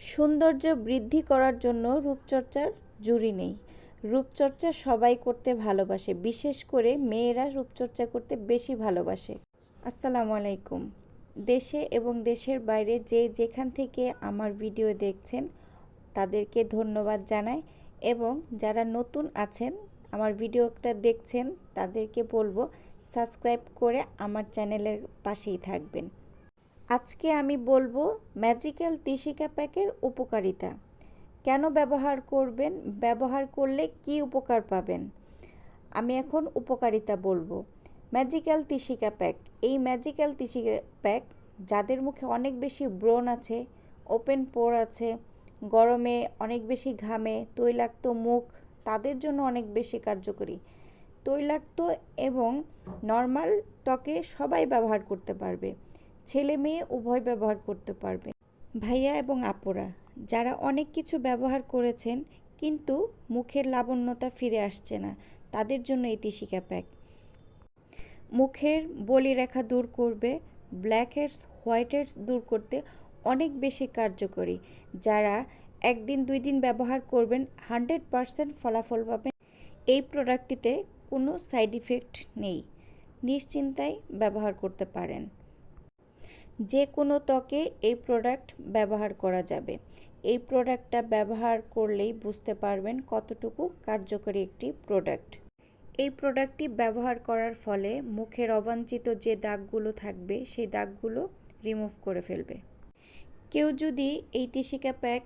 সৌন্দর্য বৃদ্ধি করার জন্য রূপচর্চার জুড়ি নেই। রূপচর্চা সবাই করতে ভালোবাসে, বিশেষ করে মেয়েরা রূপচর্চা করতে বেশি ভালোবাসে। আসসালামু আলাইকুম। দেশে এবং দেশের বাইরে যে যেখান থেকে আমার ভিডিও দেখছেন তাদেরকে ধন্যবাদ জানাই, এবং যারা নতুন আছেন আমার ভিডিওটা দেখছেন তাদেরকে বলবো সাবস্ক্রাইব করে আমার চ্যানেলের পাশেই থাকবেন। আজকে আমি বলবো ম্যাজিক্যাল তিসিকা প্যাকের উপকারিতা, কেন ব্যবহার করবেন, ব্যবহার করলে কি উপকার পাবেন। আমি এখন উপকারিতা বলবো। ম্যাজিক্যাল তিসিকা প্যাক, এই ম্যাজিক্যাল তিসিকা প্যাক যাদের মুখে অনেক বেশি ব্রণ আছে, ওপেন পোর আছে, গরমে অনেক বেশি ঘামে, তৈলাক্ত মুখ, তাদের জন্য অনেক বেশি কার্যকরী। তৈলাক্ত এবং নর্মাল ত্বকে সবাই ব্যবহার করতে পারবে, ছেলে মেয়ে উভয় ব্যবহার করতে পারবে। ভাইয়া এবং আপুরা যারা অনেক কিছু ব্যবহার করেছেন কিন্তু মুখের লাবণ্যতা ফিরে আসছে না, তাদের জন্য এই তিসিকা প্যাক মুখের বলিরেখা দূর করবে, ব্ল্যাক হেডস হোয়াইট হেডস দূর করতে অনেক বেশি কার্যকরী। যারা একদিন 2 দিন ব্যবহার করবেন 100% ফলাফল পাবেন। এই প্রোডাক্টটিতে কোনো সাইড ইফেক্ট নেই, নিশ্চিন্তায় ব্যবহার করতে পারেন। যে কোনো ত্বকে এই প্রোডাক্ট ব্যবহার করা যাবে। এই প্রোডাক্টটা ব্যবহার করলেই বুঝতে পারবেন কতটুকু কার্যকরী একটি প্রোডাক্ট। এই প্রোডাক্টটি ব্যবহার করার ফলে মুখের অবাঞ্ছিত যে দাগগুলো থাকবে সেই দাগগুলো রিমুভ করে ফেলবে। কেউ যদি এই তিসিকা প্যাক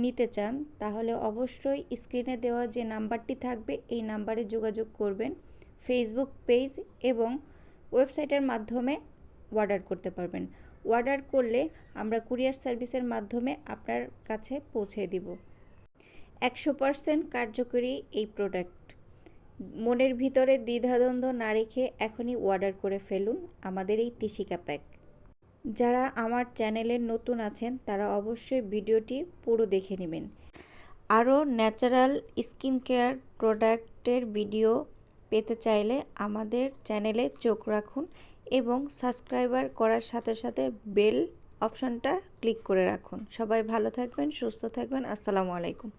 নিতে চান তাহলে অবশ্যই স্ক্রিনে দেওয়া যে নাম্বারটি থাকবে এই নাম্বারে যোগাযোগ করবেন। ফেসবুক পেজ এবং ওয়েবসাইটের মাধ্যমে অর্ডার করতে পারবেন। অর্ডার করলে আমরা কুরিয়ার সার্ভিসের মাধ্যমে আপনার কাছে পৌঁছে দিব। 100% কার্যকরী এই প্রোডাক্ট। মনের ভিতরে দ্বিধাদ্বন্দ্ব না রেখে এখনই অর্ডার করে ফেলুন আমাদের এই তিসিকা প্যাক। যারা আমার চ্যানেলে নতুন আছেন তারা অবশ্যই ভিডিওটি পুরো দেখে নেবেন। আরও ন্যাচারাল স্কিন কেয়ার প্রোডাক্টের ভিডিও পেতে চাইলে আমাদের চ্যানেলে চোখ রাখুন এবং সাবস্ক্রাইবার করার সাথে সাথে বেল অপশনটা ক্লিক করে রাখুন। সবাই ভালো থাকবেন, সুস্থ থাকবেন। আসসালামু আলাইকুম।